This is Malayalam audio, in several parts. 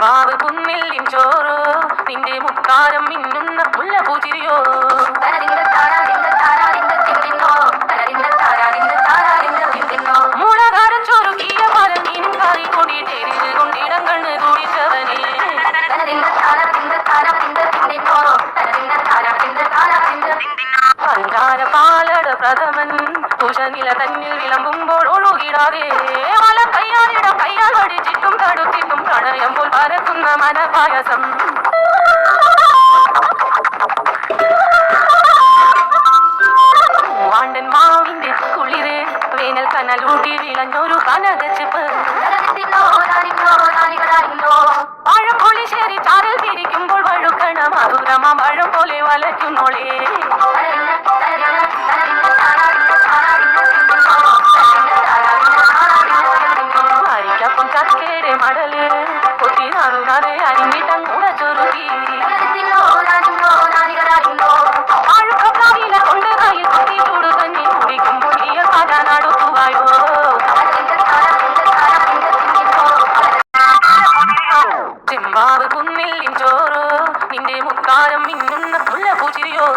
ചെമ്പാവ് കുന്നില്ലിൻ ചോറോ നിന്റെ മുക്കാരം മിന്നുന്ന മുല്ലപൂചിരിയോ മൂളകാരം ചോറുകിയ പല മീനും കറി കൊണ്ടിട്ടേരിത് കൊണ്ടിടം കണ്ണ് കുടിച്ചവനെ പഞ്ചാര പാലട പ്രഥമൻ തുഷനില തന്നിൽ വിളമ്പുമ്പോൾ ഒഴുകിടാതെ മല കയ്യാലിടം കയ്യാൽ വടിച്ചിട്ടും തടുത്തിട്ടും പ്രണയം പോൽ പരക്കുന്ന മനപായസം വാണ്ടൻ മാവിന്റെ കുളിര് വേനൽ കനലൂട്ടി വിളഞ്ഞൊരു കനകച്ചിപ്പ് പഴംപൊളിശ്ശേരി ചാരൽ പിരിക്കുമ്പോൾ വഴുക്കണ മധുരമാം പഴം പോലെ വലയ്ക്കുന്നോളേ അരിക്കപ്പം ചക്കേരെ മടല് കൊത്തി നാറുകാരെ അരിഞ്ഞിട്ടം കൂടെ ചൊരുക്കി പഴുക്കപ്രാവില കൊണ്ട് കയ്യിൽ കൊത്തി ചൂട് തന്നെ കുടിക്കുമ്പോൾ ഈ പരാനടുത്തുവായോ ചെമ്പാവ് കുന്നില്ലിൻ ചോറോ നിന്റെ മുക്കാരം മിന്നുന്ന മുല്ലപൂചിരിയോ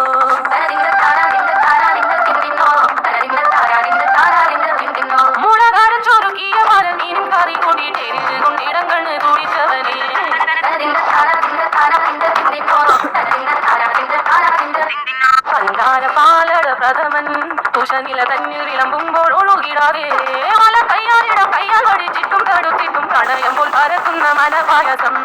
മൂളകാരം ചോറുകിയ പല മീനും കറി കൊണ്ടിട്ടേരിത് കൊണ്ടിടം കണ്ണ് കുടിച്ചവനെ പഞ്ചാര പാലട പ്രഥമൻ തുഷനില തന്നിൽ വിളമ്പുമ്പോൾ ഒഴുകിടാതെ മല കയ്യാലിടം കയ്യാൽ വടിച്ചിട്ടും തടുത്തിട്ടും പ്രണയം പോൽ പരക്കുന്ന മനപായസം